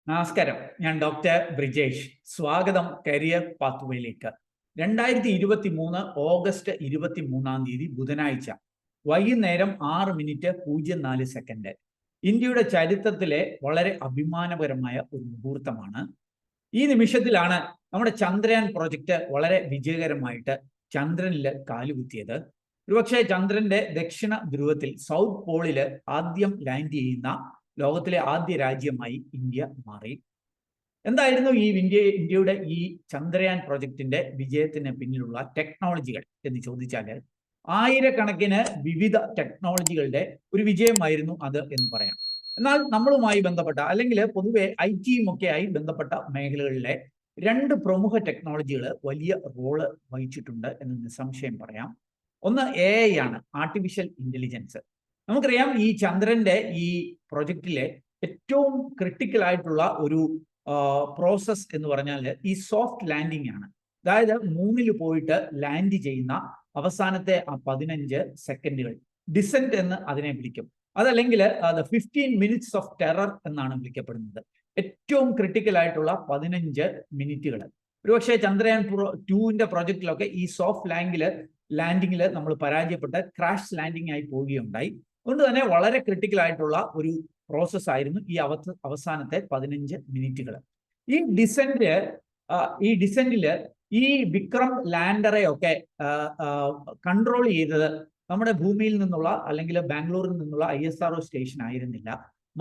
നമസ്കാരം, ഞാൻ ഡോക്ടർ ബ്രിജേഷ്. സ്വാഗതം കരിയർ പാത്വേയിലേക്ക്. 2023 ഓഗസ്റ്റ് 23 ബുധനാഴ്ച വൈകുന്നേരം 6:04 ഇന്ത്യയുടെ ചരിത്രത്തിലെ വളരെ അഭിമാനകരമായ ഒരു മുഹൂർത്തമാണ്. ഈ നിമിഷത്തിലാണ് നമ്മുടെ ചന്ദ്രയാൻ പ്രോജക്റ്റ് വളരെ വിജയകരമായിട്ട് ചന്ദ്രനിൽ കാലുകുത്തിയത്. ഒരുപക്ഷെ ചന്ദ്രന്റെ ദക്ഷിണ ധ്രുവത്തിൽ സൗത്ത് പോളിൽ ആദ്യം ലാൻഡ് ചെയ്യുന്ന ലോകത്തിലെ ആദ്യ രാജ്യമായി ഇന്ത്യ മാറി. എന്തായിരുന്നു ഇന്ത്യയുടെ ഈ ചന്ദ്രയാൻ പ്രോജക്റ്റിന്റെ വിജയത്തിന് പിന്നിലുള്ള ടെക്നോളജികൾ എന്ന് ചോദിച്ചാൽ, ആയിരക്കണക്കിന് വിവിധ ടെക്നോളജികളുടെ ഒരു വിജയമായിരുന്നു അത് എന്ന് പറയാം. എന്നാൽ നമ്മളുമായി ബന്ധപ്പെട്ട അല്ലെങ്കിൽ പൊതുവെ IT ആയി ബന്ധപ്പെട്ട മേഖലകളിലെ രണ്ട് പ്രമുഖ ടെക്നോളജികൾ വലിയ റോള് വഹിച്ചിട്ടുണ്ട് എന്ന് നിസ്സംശയം പറയാം. ഒന്ന് AI ആണ്, ആർട്ടിഫിഷ്യൽ ഇന്റലിജൻസ്. നമുക്കറിയാം, ഈ ചന്ദ്രന്റെ ഈ പ്രൊജക്റ്റിലെ ഏറ്റവും ക്രിട്ടിക്കൽ ആയിട്ടുള്ള ഒരു പ്രോസസ് എന്ന് പറഞ്ഞാൽ ഈ സോഫ്റ്റ് ലാൻഡിംഗ് ആണ്. അതായത് മൂണിൽ പോയിട്ട് ലാൻഡ് ചെയ്യുന്ന അവസാനത്തെ 15 സെക്കൻഡുകൾ ഡിസെന്റ് എന്ന് അതിനെ വിളിക്കും. അതല്ലെങ്കിൽ 15 മിനിറ്റ്സ് ഓഫ് ടെറർ എന്നാണ് വിളിക്കപ്പെടുന്നത്. ഏറ്റവും ക്രിട്ടിക്കൽ ആയിട്ടുള്ള 15 മിനിറ്റുകൾ. ഒരുപക്ഷെ ചന്ദ്രയാൻ 2ന്റെ പ്രൊജക്റ്റിലൊക്കെ ഈ സോഫ്റ്റ് ലാൻഡിങ്ങിൽ നമ്മൾ പരാജയപ്പെട്ട് ക്രാഷ് ലാൻഡിംഗ് ആയി പോവുകയുണ്ടായി. അതുകൊണ്ട് തന്നെ വളരെ ക്രിട്ടിക്കൽ ആയിട്ടുള്ള ഒരു പ്രോസസ് ആയിരുന്നു ഈ അവസാനത്തെ 15 മിനിറ്റുകൾ. ഈ ഡിസെന്റില് ഈ വിക്രം ലാൻഡറെ ഒക്കെ കൺട്രോൾ ചെയ്തത് നമ്മുടെ ഭൂമിയിൽ നിന്നുള്ള അല്ലെങ്കിൽ ബാംഗ്ലൂരിൽ നിന്നുള്ള ISRO സ്റ്റേഷൻ ആയിരുന്നില്ല,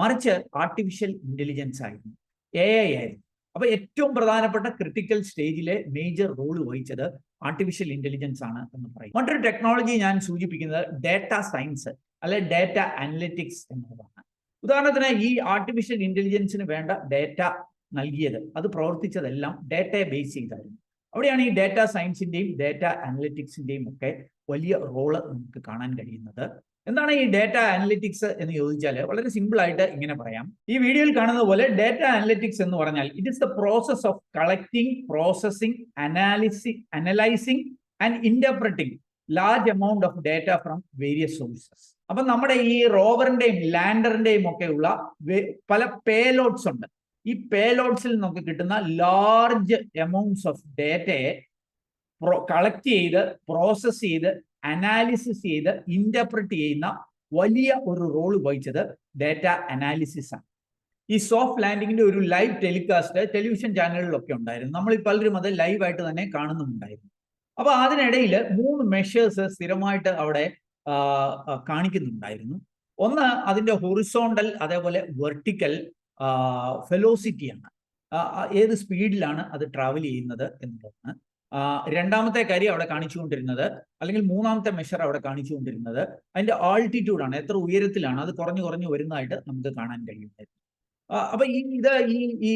മറിച്ച് ആർട്ടിഫിഷ്യൽ ഇന്റലിജൻസ് ആയിരുന്നു, AI ആയിരുന്നു. അപ്പൊ ഏറ്റവും പ്രധാനപ്പെട്ട ക്രിട്ടിക്കൽ സ്റ്റേജിലെ മേജർ റോൾ വഹിച്ചത് ആർട്ടിഫിഷ്യൽ ഇന്റലിജൻസ് ആണ് എന്ന് പറയും. മറ്റൊരു ടെക്നോളജി ഞാൻ സൂചിപ്പിക്കുന്നത് ഡേറ്റ സയൻസ് അല്ലെ ഡേറ്റ അനലിറ്റിക്സ് എന്നതാണ്. ഉദാഹരണത്തിന്, ഈ ആർട്ടിഫിഷ്യൽ ഇന്റലിജൻസിന് വേണ്ട ഡേറ്റ നൽകിയത്, അത് പ്രവർത്തിച്ചതെല്ലാം ഡേറ്റയെ ബേസ് ചെയ്തായിരുന്നു. അവിടെയാണ് ഈ ഡേറ്റ സയൻസിന്റെയും ഡേറ്റ അനലിറ്റിക്സിന്റെയും ഒക്കെ വലിയ റോള് നമുക്ക് കാണാൻ കഴിയുന്നത്. എന്താണ് ഈ ഡേറ്റ അനലിറ്റിക്സ് എന്ന് ചോദിച്ചാൽ വളരെ സിമ്പിൾ ആയിട്ട് ഇങ്ങനെ പറയാം. ഈ വീഡിയോയിൽ കാണുന്നത് പോലെ ഡേറ്റ അനലിറ്റിക്സ് എന്ന് പറഞ്ഞാൽ it is the process of collecting, processing, analysing and interpreting large amount of data from various sources. അപ്പൊ നമ്മുടെ ഈ റോവറിന്റെയും ലാൻഡറിന്റെയും ഒക്കെ ഉള്ള പല പേലോഡ്സ് ഉണ്ട്. ഈ പേലോഡ്സിൽ നമുക്ക് കിട്ടുന്ന ലാർജ് എമൗണ്ട്സ് ഓഫ് ഡേറ്റയെ കളക്ട് ചെയ്ത്, പ്രോസസ് ചെയ്ത്, അനാലിസിസ് ചെയ്ത്, ഇന്റർപ്രറ്റ് ചെയ്യുന്ന വലിയ ഒരു റോള് വഹിച്ചത് ഡേറ്റ അനാലിസിസ് ആണ്. ഈ സോഫ്റ്റ് ലാൻഡിങ്ങിന്റെ ഒരു ലൈവ് ടെലികാസ്റ്റ് ടെലിവിഷൻ ചാനലുകളിലൊക്കെ ഉണ്ടായിരുന്നു. നമ്മൾ പലരും അത് ലൈവായിട്ട് തന്നെ കാണുന്നുണ്ടായിരുന്നു. അപ്പൊ അതിനിടയിൽ 3 മെഷേഴ്സ് സ്ഥിരമായിട്ട് അവിടെ കാണിക്കുന്നുണ്ടായിരുന്നു. ഒന്ന് അതിന്റെ ഹൊറിസോണ്ടൽ അതേപോലെ വെർട്ടിക്കൽ വെലോസിറ്റിയാണ്, ഏത് സ്പീഡിലാണ് അത് ട്രാവൽ ചെയ്യുന്നത് എന്നുള്ളതാണ്. രണ്ടാമത്തെ കാര്യം അവിടെ കാണിച്ചുകൊണ്ടിരുന്നത്, അല്ലെങ്കിൽ മൂന്നാമത്തെ മെഷർ അവിടെ കാണിച്ചുകൊണ്ടിരുന്നത് അതിന്റെ ആൾട്ടിറ്റ്യൂഡാണ്, എത്ര ഉയരത്തിലാണ് അത് കുറഞ്ഞു വരുന്നതായിട്ട് നമുക്ക് കാണാൻ കഴിയുമായിരുന്നു. അപ്പൊ ഈ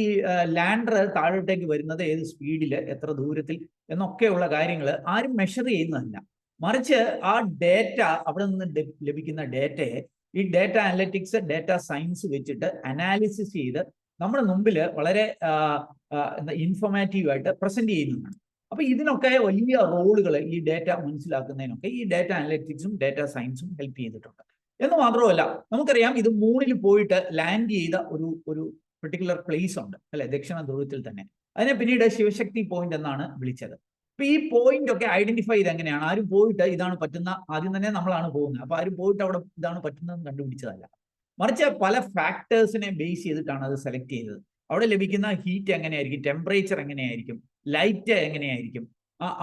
ലാൻഡർ താഴോട്ടേക്ക് വരുന്നത് ഏത് സ്പീഡിൽ, എത്ര ദൂരത്തിൽ എന്നൊക്കെയുള്ള കാര്യങ്ങൾ ആരും മെഷർ ചെയ്യുന്നതല്ല, മറിച്ച് ആ ഡേറ്റ, അവിടെ നിന്ന് ലഭിക്കുന്ന ഡേറ്റയെ ഈ ഡേറ്റ അനലിറ്റിക്സ്, ഡേറ്റ സയൻസ് വെച്ചിട്ട് അനാലിസിസ് ചെയ്ത് നമ്മുടെ മുമ്പിൽ വളരെ ഇൻഫോർമാറ്റീവായിട്ട് പ്രസന്റ് ചെയ്യുന്നതാണ്. അപ്പൊ ഇതിനൊക്കെ വലിയ റോളുകൾ, ഈ ഡേറ്റ മനസ്സിലാക്കുന്നതിനൊക്കെ ഈ ഡേറ്റ അനലിറ്റിക്സും ഡേറ്റ സയൻസും ഹെൽപ്പ് ചെയ്തിട്ടുണ്ട്. എന്ന് മാത്രമല്ല, നമുക്കറിയാം ഇത് മൂണിൽ പോയിട്ട് ലാൻഡ് ചെയ്ത ഒരു പെർട്ടിക്കുലർ പ്ലേസ് ഉണ്ട് അല്ലെ, ദക്ഷിണ ധ്രുവത്തിൽ തന്നെ. അതിനെ പിന്നീട് ശിവശക്തി പോയിന്റ് എന്നാണ് വിളിച്ചത്. അപ്പൊ ഈ പോയിന്റ് ഒക്കെ ഐഡന്റിഫൈ ചെയ്ത് എങ്ങനെയാണ്, ആരും പോയിട്ട് ഇതാണ് പറ്റുന്ന, ആദ്യം തന്നെ നമ്മളാണ് പോകുന്നത്, അപ്പൊ ആരും പോയിട്ട് അവിടെ ഇതാണ് പറ്റുന്നതെന്ന് കണ്ടുപിടിച്ചതല്ല, മറിച്ച് പല ഫാക്ടേഴ്സിനെ ബേസ് ചെയ്തിട്ടാണ് അത് സെലക്ട് ചെയ്തത്. അവിടെ ലഭിക്കുന്ന ഹീറ്റ് എങ്ങനെയായിരിക്കും, ടെമ്പറേച്ചർ എങ്ങനെയായിരിക്കും, ലൈറ്റ് എങ്ങനെയായിരിക്കും,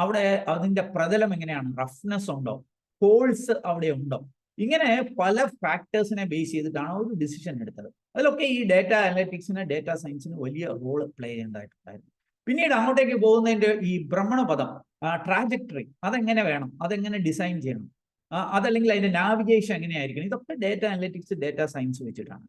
അവിടെ അതിന്റെ പ്രതലം എങ്ങനെയാണ്, റഫ്നെസ് ഉണ്ടോ, ഹോൾസ് അവിടെ ഉണ്ടോ, ഇങ്ങനെ പല ഫാക്ടേഴ്സിനെ ബേസ് ചെയ്തിട്ടാണ് ഒരു ഡിസിഷൻ എടുത്തത്. അതിലൊക്കെ ഈ ഡേറ്റ അനലിറ്റിക്സിന്, ഡേറ്റ സയൻസിന് വലിയ റോൾ പ്ലേ ചെയ്യേണ്ടതായിട്ടുണ്ടായിരുന്നു. പിന്നീട് അങ്ങോട്ടേക്ക് പോകുന്നതിന്റെ ഈ ഭ്രമണപഥം, ട്രാജക്ടറി, അതെങ്ങനെ വേണം, അതെങ്ങനെ ഡിസൈൻ ചെയ്യണം, അതല്ലെങ്കിൽ അതിന്റെ നാവിഗേഷൻ എങ്ങനെയായിരിക്കണം, ഇതൊക്കെ ഡേറ്റ അനലിറ്റിക്സ്, ഡേറ്റ സയൻസ് വെച്ചിട്ടാണ്.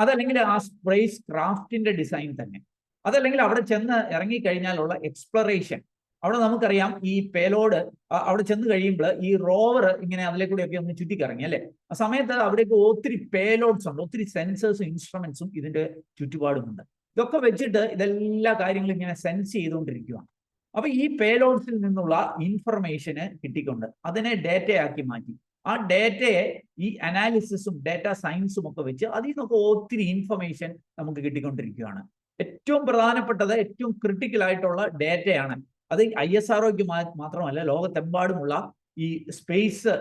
അതല്ലെങ്കിൽ ആ സ്പേസ് ക്രാഫ്റ്റിന്റെ ഡിസൈൻ തന്നെ, അതല്ലെങ്കിൽ അവിടെ ചെന്ന് ഇറങ്ങിക്കഴിഞ്ഞാലുള്ള എക്സ്പ്ലോറേഷൻ. അവിടെ നമുക്കറിയാം ഈ പേലോഡ് അവിടെ ചെന്ന് കഴിയുമ്പോൾ ഈ റോവർ ഇങ്ങനെ അതിലേക്കൂടെയൊക്കെ ഒന്ന് ചുറ്റിക്കറങ്ങി അല്ലെ, ആ സമയത്ത് അവിടേക്ക് ഒത്തിരി പേലോഡ്സ് ഉണ്ട്, ഒത്തിരി സെൻസേഴ്സും ഇൻസ്ട്രുമെന്റ്സും ഇതിന്റെ ചുറ്റുപാടുമുണ്ട്. ഇതൊക്കെ വെച്ചിട്ട് ഇതെല്ലാ കാര്യങ്ങളും ഇങ്ങനെ സെൻസ് ചെയ്തുകൊണ്ടിരിക്കുകയാണ്. അപ്പൊ ഈ പേലോഡ്സിൽ നിന്നുള്ള ഇൻഫർമേഷന് കിട്ടിക്കൊണ്ട് അതിനെ ഡേറ്റയാക്കി മാറ്റി, ആ ഡേറ്റയെ ഈ അനാലിസിസും ഡേറ്റ സയൻസും ഒക്കെ വെച്ച് അതിൽ നിന്നൊക്കെ ഒത്തിരി ഇൻഫർമേഷൻ നമുക്ക് കിട്ടിക്കൊണ്ടിരിക്കുകയാണ്. ഏറ്റവും പ്രധാനപ്പെട്ടത് ഏറ്റവും ക്രിട്ടിക്കൽ ആയിട്ടുള്ള ഡേറ്റയാണ്. അത് ISROയ്ക്ക് മാത്രമല്ല, ലോകത്തെമ്പാടുമുള്ള ഈ സ്പേസ്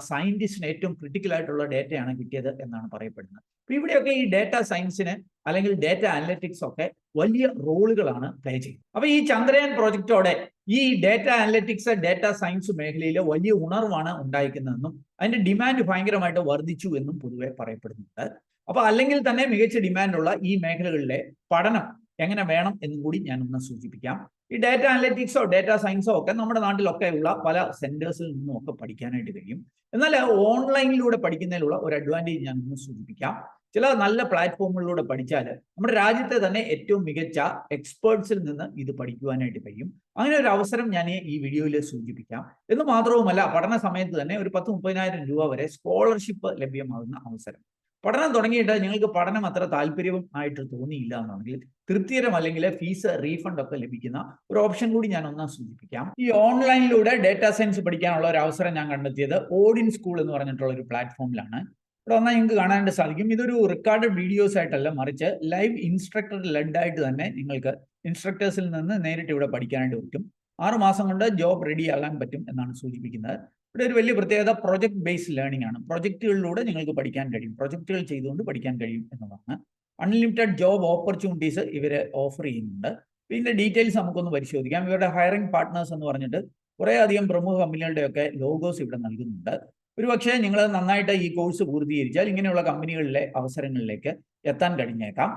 സയന്റിസ്റ്റിന് ഏറ്റവും ക്രിട്ടിക്കൽ ആയിട്ടുള്ള ഡേറ്റയാണ് കിട്ടിയത് എന്നാണ് പറയപ്പെടുന്നത്. അപ്പൊ ഇവിടെയൊക്കെ ഈ ഡേറ്റ സയൻസിന് അല്ലെങ്കിൽ ഡേറ്റ അനലിറ്റിക്സ് ഒക്കെ വലിയ റോളുകളാണ് പ്ലേ ചെയ്യുന്നത്. അപ്പൊ ഈ ചന്ദ്രയാൻ പ്രോജക്റ്റോടെ ഈ ഡേറ്റ അനലിറ്റിക്സ്, ഡേറ്റ സയൻസ് മേഖലയിൽ വലിയ ഉണർവാണ് ഉണ്ടായിരിക്കുന്നതെന്നും അതിന്റെ ഡിമാൻഡ് ഭയങ്കരമായിട്ട് വർദ്ധിച്ചു എന്നും പൊതുവെ പറയപ്പെടുന്നുണ്ട്. അപ്പൊ അല്ലെങ്കിൽ തന്നെ മികച്ച ഡിമാൻഡുള്ള ഈ മേഖലകളിലെ പഠനം എങ്ങനെ വേണം എന്നും കൂടി ഞാനൊന്ന് സൂചിപ്പിക്കാം. ഈ ഡേറ്റ അനലിറ്റിക്സോ ഡേറ്റ സയൻസോ ഒക്കെ നമ്മുടെ നാട്ടിലൊക്കെ ഉള്ള പല സെന്റേഴ്സിൽ നിന്നും ഒക്കെ പഠിക്കാനായിട്ട് കഴിയും. എന്നാൽ ഓൺലൈനിലൂടെ പഠിക്കുന്നതിലുള്ള ഒരു അഡ്വാൻറ്റേജ് ഞാൻ ഒന്ന് സൂചിപ്പിക്കാം. ചില നല്ല പ്ലാറ്റ്ഫോമുകളിലൂടെ പഠിച്ചാൽ നമ്മുടെ രാജ്യത്തെ തന്നെ ഏറ്റവും മികച്ച എക്സ്പേർട്സിൽ നിന്ന് ഇത് പഠിക്കുവാനായിട്ട് കഴിയും. അങ്ങനെ ഒരു അവസരം ഞാൻ ഈ വീഡിയോയിൽ സൂചിപ്പിക്കാം. എന്ന് മാത്രവുമല്ല, പഠന സമയത്ത് തന്നെ ഒരു 10-30,000 രൂപ വരെ സ്കോളർഷിപ്പ് ലഭ്യമാകുന്ന അവസരം. പഠനം തുടങ്ങിയിട്ട് നിങ്ങൾക്ക് പഠനം അത്ര താല്പര്യമായിട്ട് തോന്നിയില്ല എന്നുണ്ടെങ്കിൽ തൃപ്തികരമല്ലെങ്കിൽ ഫീസ് റീഫണ്ട് ഒക്കെ ലഭിക്കുന്ന ഒരു ഓപ്ഷൻ കൂടി ഞാൻ ഒന്ന് സൂചിപ്പിക്കാം. ഈ ഓൺലൈനിലൂടെ ഡേറ്റ സയൻസ് പഠിക്കാനുള്ള ഒരു അവസരം ഞാൻ കണ്ടെത്തിയത് ODINSCHOOL എന്ന് പറഞ്ഞിട്ടുള്ള ഒരു പ്ലാറ്റ്ഫോമിലാണ്. ഇവിടെ വന്നാൽ നിങ്ങൾക്ക് കാണാനായിട്ട് സാധിക്കും. ഇതൊരു റെക്കോർഡഡ് വീഡിയോസ് ആയിട്ടല്ല, മറിച്ച് ലൈവ് ഇൻസ്ട്രക്ടർ ലെഡ് ആയിട്ട് തന്നെ നിങ്ങൾക്ക് ഇൻസ്ട്രക്ടേഴ്സിൽ നിന്ന് നേരിട്ട് ഇവിടെ പഠിക്കാനായിട്ട് പറ്റും. 6 മാസം കൊണ്ട് ജോബ് റെഡി ആകാൻ പറ്റും എന്നാണ് സൂചിപ്പിക്കുന്നത്. ഇവിടെ ഒരു വലിയ പ്രത്യേകത പ്രൊജക്ട് ബേസ്ഡ് ലേണിംഗ് ആണ്. പ്രൊജക്റ്റുകളിലൂടെ നിങ്ങൾക്ക് പഠിക്കാൻ കഴിയും, പ്രൊജക്റ്റുകൾ ചെയ്തുകൊണ്ട് പഠിക്കാൻ കഴിയും എന്നതാണ്. അൺലിമിറ്റഡ് ജോബ് ഓപ്പർച്യൂണിറ്റീസ് ഇവർ ഓഫർ ചെയ്യുന്നുണ്ട്. ഇതിന്റെ ഡീറ്റെയിൽസ് നമുക്കൊന്ന് പരിശോധിക്കാം. ഇവരുടെ ഹയറിംഗ് പാർട്ട്നേഴ്സ് എന്ന് പറഞ്ഞിട്ട് കുറേ അധികം പ്രമുഖ കമ്പനികളുടെയൊക്കെ ലോഗോസ് ഇവിടെ നൽകുന്നുണ്ട്. ഒരുപക്ഷെ നിങ്ങൾ നന്നായിട്ട് ഈ കോഴ്സ് പൂർത്തീകരിച്ചാൽ ഇങ്ങനെയുള്ള കമ്പനികളിലെ അവസരങ്ങളിലേക്ക് എത്താൻ കഴിഞ്ഞേക്കാം.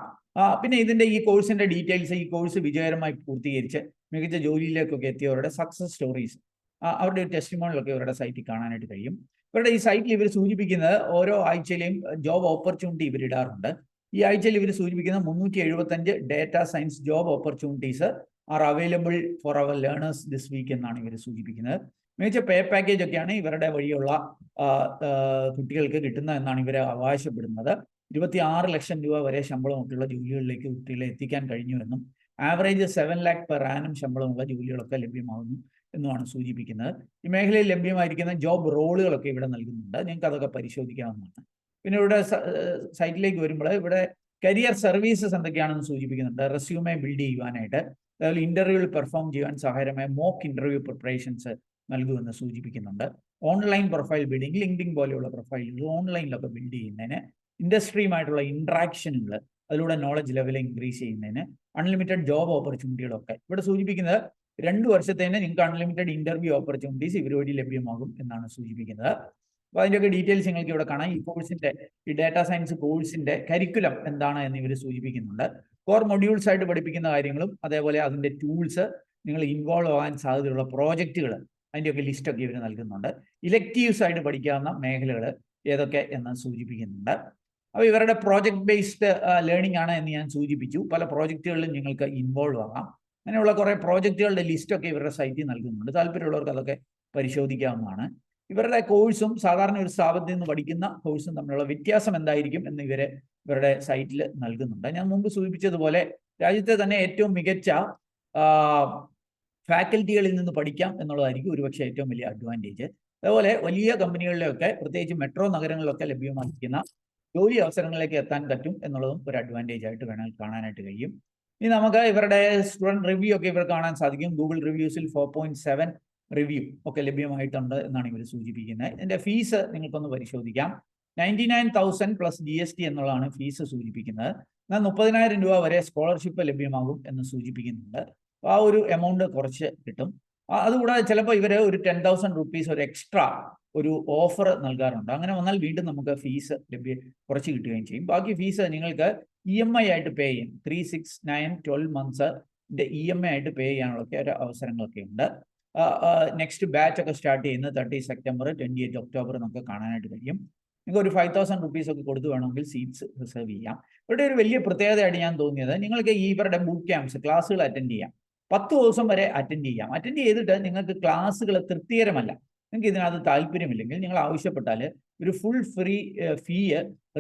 പിന്നെ ഇതിന്റെ ഈ കോഴ്സിന്റെ ഡീറ്റെയിൽസ്, ഈ കോഴ്സ് വിജയകരമായി പൂർത്തീകരിച്ച് മികച്ച ജോലിയിലേക്കൊക്കെ എത്തിയവരുടെ സക്സസ് സ്റ്റോറീസ്, അവരുടെ ടെസ്റ്റിമോണിലൊക്കെ ഇവരുടെ സൈറ്റിൽ കാണാനായിട്ട് കഴിയും. ഇവരുടെ ഈ സൈറ്റിൽ ഇവർ സൂചിപ്പിക്കുന്നത് ഓരോ ആഴ്ചയിലെയും ജോബ് ഓപ്പർച്യൂണിറ്റി ഇവർ ഇടാറുണ്ട്. ഈ ആഴ്ചയിൽ ഇവർ സൂചിപ്പിക്കുന്ന 375 data science job opportunities are available for our learners this week എന്നാണ് ഇവർ സൂചിപ്പിക്കുന്നത്. മികച്ച പേ പാക്കേജ് ഒക്കെയാണ് ഇവരുടെ വഴിയുള്ള കുട്ടികൾക്ക് കിട്ടുന്നത് എന്നാണ് ഇവർ അവകാശപ്പെടുന്നത്. 26 ലക്ഷം രൂപ വരെ ശമ്പളമൊക്കെയുള്ള ജോലികളിലേക്ക് കുട്ടികളെ എത്തിക്കാൻ കഴിഞ്ഞുവെന്നും ആവറേജ് 7 lakh പെർ ആനം ശമ്പളമുള്ള ജോലികളൊക്കെ ലഭ്യമാകുന്നു എന്നുമാണ് സൂചിപ്പിക്കുന്നത്. ഈ മേഖലയിൽ ലഭ്യമായിരിക്കുന്ന ജോബ് റോളുകളൊക്കെ ഇവിടെ നൽകുന്നുണ്ട്. നിങ്ങൾക്ക് അതൊക്കെ പരിശോധിക്കാവുന്നതാണ്. പിന്നെ ഇവിടെ സൈറ്റിലേക്ക് വരുമ്പോൾ ഇവിടെ കരിയർ സർവീസസ് എന്തൊക്കെയാണെന്ന് സൂചിപ്പിക്കുന്നുണ്ട്. റെസ്യൂമെ ബിൽഡ് ചെയ്യുവാനായിട്ട്, അതുപോലെ ഇന്റർവ്യൂവിൽ പെർഫോം ചെയ്യാൻ സഹായകരമായ മോക്ക് ഇന്റർവ്യൂ പ്രിപ്പറേഷൻസ് നൽകുമെന്ന് സൂചിപ്പിക്കുന്നുണ്ട്. ഓൺലൈൻ പ്രൊഫൈൽ ബിൽഡിംഗ്, ലിങ്ക്ഡിൻ പോലെയുള്ള പ്രൊഫൈലുകൾ ഓൺലൈനിലൊക്കെ ബിൽഡ് ചെയ്യുന്നതിന്, ഇൻഡസ്ട്രിയുമായിട്ടുള്ള ഇന്ററാക്ഷനുകൾ അതിലൂടെ നോളജ് ലെവൽ ഇൻക്രീസ് ചെയ്യുന്നതിന്, അൺലിമിറ്റഡ് ജോബ് ഓപ്പർച്യൂണിറ്റികളൊക്കെ ഇവിടെ സൂചിപ്പിക്കുന്നത് 2 വർഷത്തേന് നിങ്ങൾക്ക് അൺലിമിറ്റഡ് ഇന്റർവ്യൂ ഓപ്പർച്യൂണിറ്റീസ് ഇവർ വഴി ലഭ്യമാകും എന്നാണ് സൂചിപ്പിക്കുന്നത്. അപ്പോൾ അതിൻ്റെയൊക്കെ ഡീറ്റെയിൽസ് നിങ്ങൾക്ക് ഇവിടെ കാണാം. ഈ കോഴ്സിന്റെ, ഈ ഡാറ്റാ സയൻസ് കോഴ്സിന്റെ കരിക്കുലം എന്താണ് എന്ന് ഇവർ സൂചിപ്പിക്കുന്നുണ്ട്. കോർ മൊഡ്യൂൾസ് ആയിട്ട് പഠിപ്പിക്കുന്ന കാര്യങ്ങളും അതേപോലെ അതിന്റെ ടൂൾസ്, നിങ്ങൾ ഇൻവോൾവ് ആകാൻ സാധ്യതയുള്ള പ്രോജക്റ്റുകൾ, അതിൻ്റെയൊക്കെ ലിസ്റ്റൊക്കെ ഇവർ നൽകുന്നുണ്ട്. ഇലക്റ്റീവ്സ് ആയിട്ട് പഠിക്കാവുന്ന മേഖലകൾ ഏതൊക്കെ എന്ന് സൂചിപ്പിക്കുന്നുണ്ട്. അപ്പോൾ ഇവരുടെ പ്രോജക്ട് ബേസ്ഡ് ലേണിംഗ് ആണ് എന്ന് ഞാൻ സൂചിപ്പിച്ചു. പല പ്രോജക്റ്റുകളിലും നിങ്ങൾക്ക് ഇൻവോൾവ് ആകാം. അങ്ങനെയുള്ള കുറേ പ്രോജക്റ്റുകളുടെ ലിസ്റ്റൊക്കെ ഇവരുടെ സൈറ്റിൽ നൽകുന്നുണ്ട്. താല്പര്യമുള്ളവർക്ക് അതൊക്കെ പരിശോധിക്കാവുന്നതാണ്. ഇവരുടെ കോഴ്സും സാധാരണ ഒരു സ്ഥാപനത്തിൽ നിന്ന് പഠിക്കുന്ന കോഴ്സും തമ്മിലുള്ള വ്യത്യാസം എന്തായിരിക്കും എന്ന് ഇവരുടെ സൈറ്റിൽ നൽകുന്നുണ്ട്. ഞാൻ മുമ്പ് സൂചിപ്പിച്ചതുപോലെ രാജ്യത്തെ തന്നെ ഏറ്റവും മികച്ച ഫാക്കൽറ്റികളിൽ നിന്ന് പഠിക്കാം എന്നുള്ളതായിരിക്കും ഒരുപക്ഷെ ഏറ്റവും വലിയ അഡ്വാൻറ്റേജ്. അതുപോലെ വലിയ കമ്പനികളിലൊക്കെ, പ്രത്യേകിച്ച് മെട്രോ നഗരങ്ങളിലൊക്കെ ലഭ്യമായിരിക്കുന്ന ജോലി അവസരങ്ങളിലേക്ക് എത്താൻ പറ്റും എന്നുള്ളതും ഒരു അഡ്വാൻറ്റേജ് ആയിട്ട് വേണമെങ്കിൽ കാണാനായിട്ട് കഴിയും. ഇനി നമുക്ക് ഇവരുടെ സ്റ്റുഡൻറ് റിവ്യൂ ഒക്കെ ഇവർ കാണാൻ സാധിക്കും. ഗൂഗിൾ റിവ്യൂസിൽ 4.7 റിവ്യൂ ഒക്കെ ലഭ്യമായിട്ടുണ്ട് എന്നാണ് ഇവർ സൂചിപ്പിക്കുന്നത്. ഇതിന്റെ ഫീസ് നിങ്ങൾക്കൊന്ന് പരിശോധിക്കാം. 99,000 പ്ലസ് GST എന്നുള്ളതാണ് ഫീസ് സൂചിപ്പിക്കുന്നത്. എന്നാൽ 30,000 രൂപ വരെ സ്കോളർഷിപ്പ് ലഭ്യമാകും എന്ന് സൂചിപ്പിക്കുന്നുണ്ട്. ആ ഒരു എമൗണ്ട് കുറച്ച് കിട്ടും. അതുകൂടാതെ ചിലപ്പോൾ ഇവർ ഒരു 10,000 rupees ഒരു എക്സ്ട്രാ ഒരു ഓഫർ നൽകാറുണ്ട്. അങ്ങനെ വന്നാൽ വീണ്ടും നമുക്ക് ഫീസ് കുറച്ച് കിട്ടുകയും ചെയ്യും. ബാക്കി ഫീസ് നിങ്ങൾക്ക് EMI ആയിട്ട് പേ ചെയ്യും. 3, 6, 9, 12 months EMI ആയിട്ട് പേ ചെയ്യാനുള്ള ഒരു അവസരങ്ങളൊക്കെ ഉണ്ട്. നെക്സ്റ്റ് ബാച്ച് ഒക്കെ സ്റ്റാർട്ട് ചെയ്യുന്നത് 30 September, 28 October നമുക്ക് കാണാനായിട്ട് കഴിയും. നിങ്ങൾക്ക് ഒരു 5,000 rupees ഒക്കെ കൊടുത്ത് വേണമെങ്കിൽ സീറ്റ്സ് റിസർവ് ചെയ്യാം. ഇവരുടെ ഒരു വലിയ പ്രത്യേകതയായിട്ട് ഞാൻ തോന്നിയത്, നിങ്ങൾക്ക് ഇവരുടെ ബൂട്ട് ക്യാമ്പ്സ്, ക്ലാസ്സുകൾ അറ്റൻഡ് ചെയ്യാം. 10 ദിവസം വരെ അറ്റൻഡ് ചെയ്യാം. അറ്റൻഡ് ചെയ്തിട്ട് നിങ്ങൾക്ക് ക്ലാസ്സുകൾ തൃപ്തികരമല്ല, നിങ്ങൾക്ക് ഇതിനകത്ത് താല്പര്യമില്ലെങ്കിൽ നിങ്ങൾ ആവശ്യപ്പെട്ടാൽ ഒരു ഫുൾ ഫ്രീ ഫീ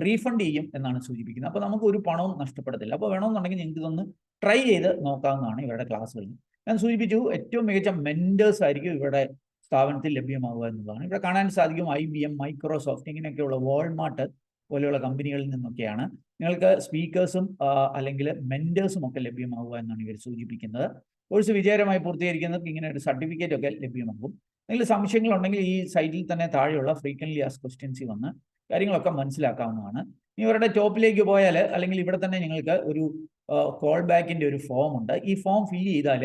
റീഫണ്ട് ചെയ്യും എന്നാണ് സൂചിപ്പിക്കുന്നത്. അപ്പോൾ നമുക്ക് ഒരു പണവും നഷ്ടപ്പെടത്തില്ല. അപ്പോൾ വേണമെന്നുണ്ടെങ്കിൽ നിങ്ങൾക്ക് ഇതൊന്ന് ട്രൈ ചെയ്ത് നോക്കാവുന്നതാണ് ഇവരുടെ ക്ലാസ്സുകളിൽ. ഞാൻ സൂചിപ്പിച്ചു, ഏറ്റവും മികച്ച മെന്റേഴ്സ് ആയിരിക്കും ഇവരുടെ സ്ഥാപനത്തിൽ ലഭ്യമാവുക എന്നുള്ളതാണ്. ഇവിടെ കാണാൻ സാധിക്കും IBM, മൈക്രോസോഫ്റ്റ്, ഇങ്ങനെയൊക്കെയുള്ള വാൾമാർട്ട് പോലെയുള്ള കമ്പനികളിൽ നിന്നൊക്കെയാണ് നിങ്ങൾക്ക് സ്പീക്കേഴ്സും അല്ലെങ്കിൽ മെന്റേഴ്സും ഒക്കെ ലഭ്യമാവുക എന്നാണ് ഇവർ സൂചിപ്പിക്കുന്നത്. കോഴ്സ് വിജയകരമായി പൂർത്തീകരിക്കുന്നവർക്ക് ഇങ്ങനെ ഒരു സർട്ടിഫിക്കറ്റ് ഒക്കെ ലഭ്യമാകും. എന്തെങ്കിലും സംശയങ്ങളുണ്ടെങ്കിൽ ഈ സൈറ്റിൽ തന്നെ താഴെയുള്ള ഫ്രീക്വന്റ്ലി ആസ്ക്ഡ് ക്വസ്റ്റ്യൻസിൽ വന്ന് കാര്യങ്ങളൊക്കെ മനസ്സിലാക്കാവുന്നതാണ്. ഇവരുടെ ടോപ്പിലേക്ക് പോയാൽ അല്ലെങ്കിൽ ഇവിടെ തന്നെ നിങ്ങൾക്ക് ഒരു കോൾ ബാക്കിന്റെ ഒരു ഫോം ഉണ്ട്. ഈ ഫോം ഫില്ല് ചെയ്താൽ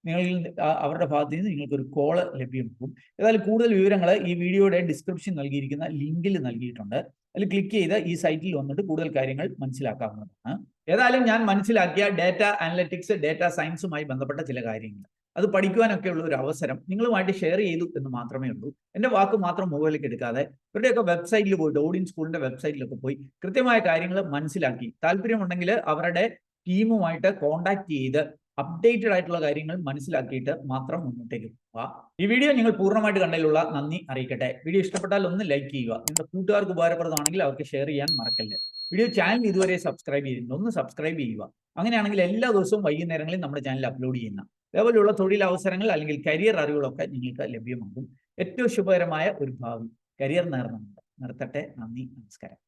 നിങ്ങളിൽ അവരുടെ ഭാഗത്ത് നിന്ന് നിങ്ങൾക്ക് ഒരു കോള് ലഭ്യമാകും. ഏതായാലും കൂടുതൽ വിവരങ്ങൾ ഈ വീഡിയോയുടെ ഡിസ്ക്രിപ്ഷൻ നൽകിയിരിക്കുന്ന ലിങ്കിൽ നൽകിയിട്ടുണ്ട്. അതിൽ ക്ലിക്ക് ചെയ്ത് ഈ സൈറ്റിൽ വന്നിട്ട് കൂടുതൽ കാര്യങ്ങൾ മനസ്സിലാക്കാവുന്നതാണ്. ഏതായാലും ഞാൻ മനസ്സിലാക്കിയ ഡാറ്റ അനലറ്റിക്സ്, ഡാറ്റ സയൻസുമായി ബന്ധപ്പെട്ട ചില കാര്യങ്ങൾ അത് പഠിക്കുവാനൊക്കെ ഉള്ള ഒരു അവസരം നിങ്ങളുമായിട്ട് ഷെയർ ചെയ്തു എന്ന് മാത്രമേ ഉള്ളൂ. എൻ്റെ വാക്ക് മാത്രം മുകളിലേക്ക് എടുക്കാതെ ഇവരുടെയൊക്കെ വെബ്സൈറ്റിൽ പോയിട്ട് ഓഡിയൻ സ്കൂളിന്റെ വെബ്സൈറ്റിലൊക്കെ പോയി കൃത്യമായ കാര്യങ്ങൾ മനസ്സിലാക്കി താല്പര്യമുണ്ടെങ്കിൽ അവരുടെ ടീമുമായിട്ട് കോൺടാക്ട് ചെയ്ത് അപ്ഡേറ്റഡ് ആയിട്ടുള്ള കാര്യങ്ങൾ മനസ്സിലാക്കിയിട്ട് മാത്രം മുന്നോട്ടേക്ക് പോവുക. ഈ വീഡിയോ നിങ്ങൾ പൂർണ്ണമായിട്ട് കണ്ടതിലുള്ള നന്ദി അറിയിക്കട്ടെ. വീഡിയോ ഇഷ്ടപ്പെട്ടാൽ ഒന്ന് ലൈക്ക് ചെയ്യുക. നിങ്ങളുടെ കൂട്ടുകാർക്ക് ഉപകാരപ്രദമാണെങ്കിൽ അവർക്ക് ഷെയർ ചെയ്യാൻ മറക്കല്ലേ. വീഡിയോ ചാനൽ ഇതുവരെ സബ്സ്ക്രൈബ് ചെയ്തിട്ടുണ്ട്, ഒന്ന് സബ്സ്ക്രൈബ് ചെയ്യുക. അങ്ങനെയാണെങ്കിൽ എല്ലാ ദിവസവും വൈകുന്നേരങ്ങളിൽ നമ്മുടെ ചാനൽ അപ്ലോഡ് ചെയ്യുന്ന അതേപോലെയുള്ള തൊഴിലവസരങ്ങൾ അല്ലെങ്കിൽ കരിയർ അറിവുകളൊക്കെ നിങ്ങൾക്ക് ലഭ്യമാകും. ഏറ്റവും ശുഭകരമായ ഒരു ഭാവി കരിയർ നേർന്നുണ്ട്. നിർത്തട്ടെ. നന്ദി, നമസ്കാരം.